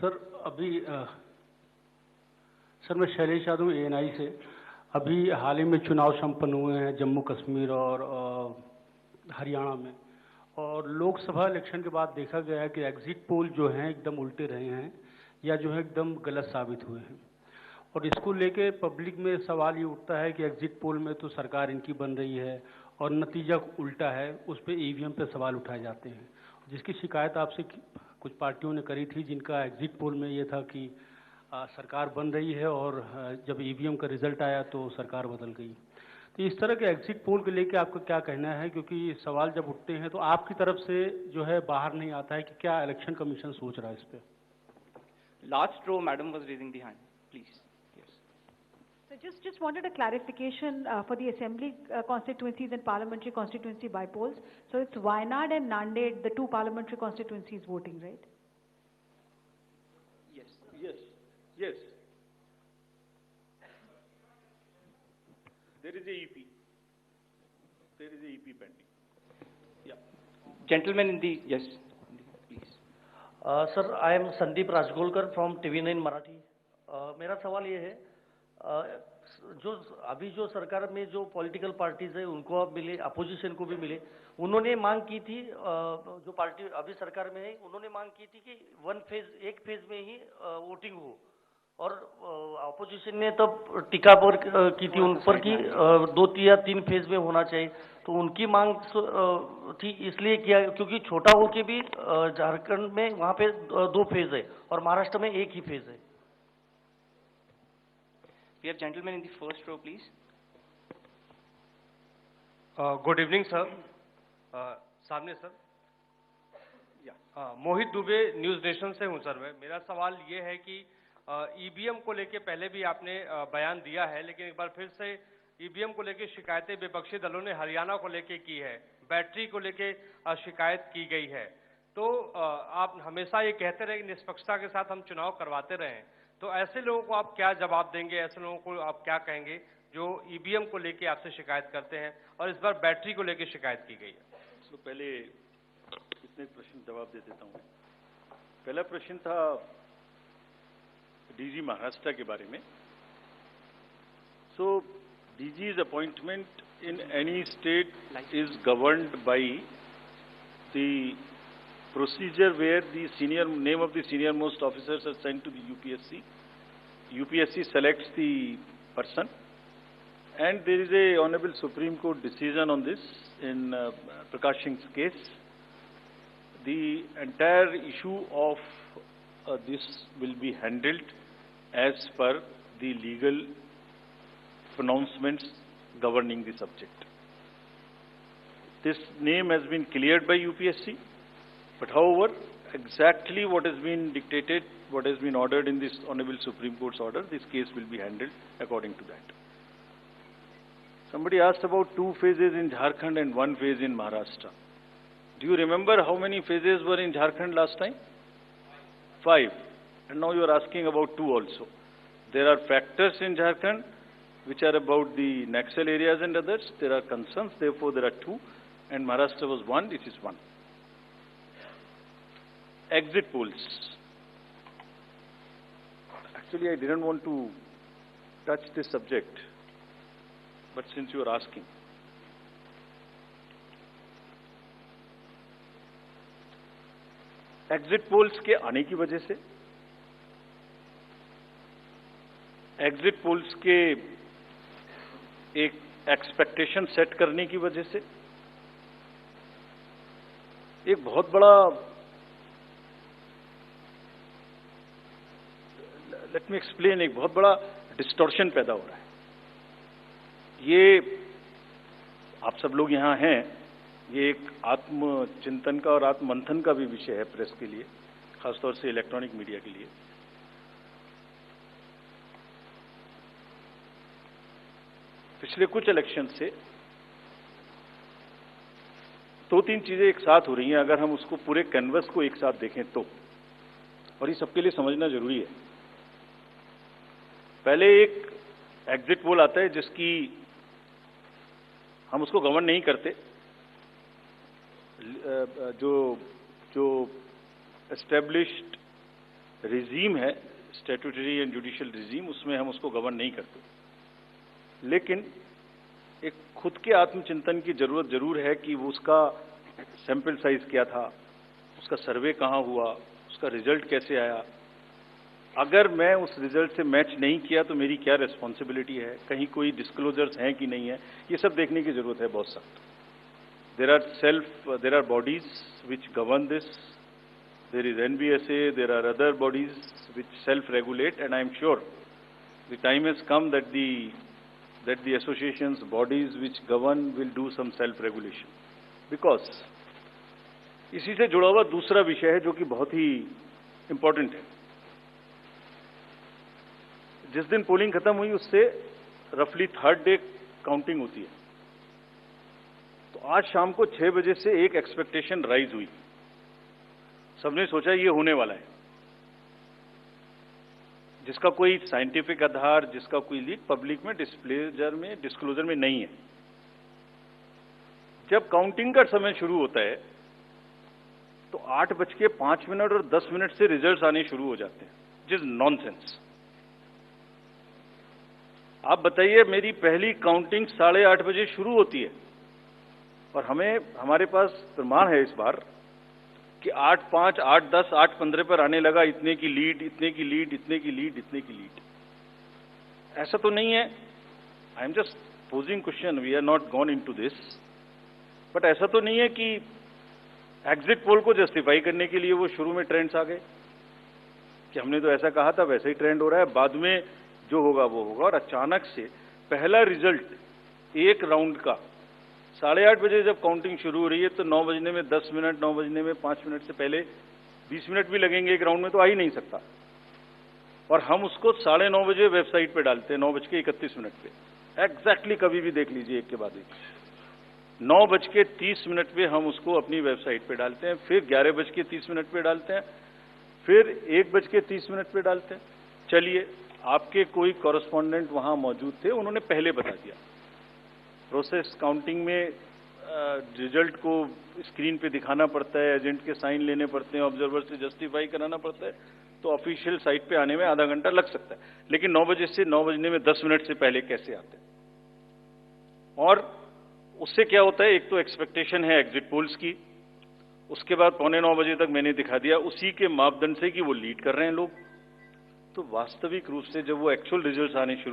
Sir अभी sir मैं Shailesh Yadav ANI से। अभी हाल ही में चुनाव संपन्न हुए हैं जम्मू कश्मीर और हरियाणा में, और लोकसभा इलेक्शन के बाद देखा गया है कि एग्जिट पोल जो हैं एकदम उल्टे रहे हैं या जो है एकदम गलत साबित हुए हैं। और इसको लेके पब्लिक में सवाल ये उठता है कि एग्जिट पोल में तो सरकार इनकी बन रही है और नतीजा उल्टा है, उस पर ईवीएम पे सवाल उठाए जाते हैं, जिसकी शिकायत आपसे कुछ पार्टियों ने करी थी, जिनका एग्जिट पोल में ये था कि सरकार बन रही है और जब ईवीएम का रिजल्ट आया तो सरकार बदल गई। तो इस तरह के एग्जिट पोल को लेके आपका क्या कहना है, क्योंकि सवाल जब उठते हैं तो आपकी तरफ से जो है बाहर नहीं आता है कि क्या इलेक्शन कमीशन सोच रहा है इस पर। Last row, madam was raising the hand. Please. Yes. So just wanted a clarification for the assembly constituencies and parliamentary constituency bypolls. So it's Wayanad and Nanded, the two parliamentary constituencies voting, right? Yes. Yes. Yes. There is a EP. There is a EP pending. Yeah. Gentlemen in the, yes, please. Sir I am Sandeep Rajgolkar from TV9 Marathi. मेरा सवाल ये है, जो अभी जो सरकार में जो पॉलिटिकल पार्टीज है उनको अब मिले, अपोजिशन को भी मिले, उन्होंने मांग की थी, जो पार्टी अभी सरकार में है उन्होंने मांग की थी कि एक फेज में ही वोटिंग हो, और अपोजिशन ने तब टीका पर की थी उन पर कि 2 या 3 फेज में होना चाहिए। तो उनकी मांग थी इसलिए किया क्योंकि छोटा हो के भी झारखंड में वहाँ पे 2 फेज है और महाराष्ट्र में 1 ही फेज है। We have gentlemen in the first row, please. Good evening sir. सामने सर। मोहित दुबे न्यूज नेशन से हूं सर। मेरा सवाल ये है कि ईवीएम को लेके पहले भी आपने बयान दिया है, लेकिन एक बार फिर से ईवीएम को लेके शिकायतें विपक्षी दलों ने हरियाणा को लेके की है, बैटरी को लेके शिकायत की गई है। तो आप हमेशा ये कहते रहे कि निष्पक्षता के साथ हम चुनाव करवाते रहे, तो ऐसे लोगों को आप क्या जवाब देंगे, ऐसे लोगों को आप क्या कहेंगे जो ईवीएम को लेके आपसे शिकायत करते हैं और इस बार बैटरी को लेके शिकायत की गई है? तो पहले इसमें एक प्रश्न जवाब दे देता हूँ। पहला प्रश्न था डीजी महाराष्ट्र के बारे में। सो DG's appointment in any state is governed by the procedure where the name of the senior most officers are sent to the UPSC. UPSC selects the person, and there is a Honorable Supreme Court decision on this in Prakash Singh's case. The entire issue of this will be handled as per the legal pronouncements governing the subject. This name has been cleared by UPSC, but however, exactly what has been dictated, what has been ordered in this Honorable Supreme Court's order, this case will be handled according to that. Somebody asked about 2 phases in Jharkhand and 1 phase in Maharashtra. Do you remember how many phases were in Jharkhand last time? 5. And now you are asking about 2 also. There are factors in Jharkhand which are about the Naxal areas and others. There are concerns, therefore there are 2, and Maharashtra was 1, it is 1. Exit polls. Actually, I didn't want to touch this subject, but since you are asking. Exit polls के आने की वजह से, exit polls के एक expectation set करने की वजह से एक बहुत बड़ा, लेट मी एक्सप्लेन, एक बहुत बड़ा डिस्टॉर्शन पैदा हो रहा है। ये आप सब लोग यहां हैं, ये एक आत्मचिंतन का और आत्ममंथन का भी विषय है प्रेस के लिए, खासतौर से इलेक्ट्रॉनिक मीडिया के लिए। पिछले कुछ इलेक्शन से 2-3 चीजें एक साथ हो रही हैं, अगर हम उसको पूरे कैनवस को एक साथ देखें तो, और ये सबके लिए समझना जरूरी है। पहले एक एग्जिट पोल आता है जिसकी हम उसको गवर्न नहीं करते, जो एस्टेब्लिश्ड रिजीम है, स्टैट्यूटरी एंड जुडिशियल रिजीम, उसमें हम उसको गवर्न नहीं करते। लेकिन एक खुद के आत्मचिंतन की जरूरत जरूर है कि वो उसका सैंपल साइज क्या था, उसका सर्वे कहाँ हुआ, उसका रिजल्ट कैसे आया। अगर मैं उस रिजल्ट से मैच नहीं किया तो मेरी क्या रिस्पॉन्सिबिलिटी है, कहीं कोई डिस्क्लोजर्स हैं कि नहीं है, ये सब देखने की जरूरत है बहुत सख्त। There are bodies which govern this, there is NBSA, there are other bodies which self regulate, and I am sure the time has come that the associations, bodies which govern will do some self-regulation. Because इसी से जुड़ा हुआ दूसरा विषय है जो कि बहुत ही इंपॉर्टेंट है। जिस दिन पोलिंग खत्म हुई उससे रफली थर्ड डे काउंटिंग होती है। तो आज शाम को 6 बजे से एक एक्सपेक्टेशन राइज हुई, सबने सोचा ये होने वाला है, जिसका कोई साइंटिफिक आधार, जिसका कोई लीक पब्लिक में डिस्क्लोजर में नहीं है। जब काउंटिंग का समय शुरू होता है तो 8:05 और 10 से रिजल्ट्स आने शुरू हो जाते हैं, जिस नॉनसेंस। आप बताइए, मेरी पहली काउंटिंग 8:30 बजे शुरू होती है और हमारे पास प्रमाण है इस बार कि 8:05, 8:10, 8:15 पर आने लगा, इतने की लीड, इतने की लीड, इतने की लीड, इतने की लीड। ऐसा तो नहीं है, I am just posing question, we are not gone into this, but ऐसा तो नहीं है कि एग्जिट पोल को जस्टिफाई करने के लिए वो शुरू में ट्रेंड्स आ गए कि हमने तो ऐसा कहा था, वैसे ही ट्रेंड हो रहा है, बाद में जो होगा वो होगा। और अचानक से पहला रिजल्ट एक राउंड का 8:30 बजे जब काउंटिंग शुरू हो रही है तो 9 बजने में 10 मिनट, 9 बजने में 5 मिनट से पहले 20 मिनट भी लगेंगे एक राउंड में, तो आ ही नहीं सकता। और हम उसको 9:30 बजे वेबसाइट पे डालते हैं, 9:31 पे, एग्जैक्टली कभी भी देख लीजिए एक के बाद एक। 9:30 पे हम उसको अपनी वेबसाइट पे डालते हैं, फिर 11:30 पे डालते हैं, फिर 1:30 पे डालते हैं। चलिए, आपके कोई कॉरेस्पॉन्डेंट वहां मौजूद थे, उन्होंने पहले बता दिया। प्रोसेस काउंटिंग में रिजल्ट को स्क्रीन पे दिखाना पड़ता है, एजेंट के साइन लेने पड़ते हैं, ऑब्जर्वर से जस्टिफाई कराना पड़ता है, तो ऑफिशियल साइट पे आने में आधा घंटा लग सकता है। लेकिन 9 बजे से 9 बजने में 10 मिनट से पहले कैसे आते हैं? और उससे क्या होता है, एक तो एक्सपेक्टेशन है एग्जिट पोल्स की, उसके बाद 8:45 बजे तक मैंने दिखा दिया उसी के मापदंड से कि वो लीड कर रहे हैं लोग। तो वास्तविक रूप से जब वो एक्चुअल रिजल्ट्स आने शुरू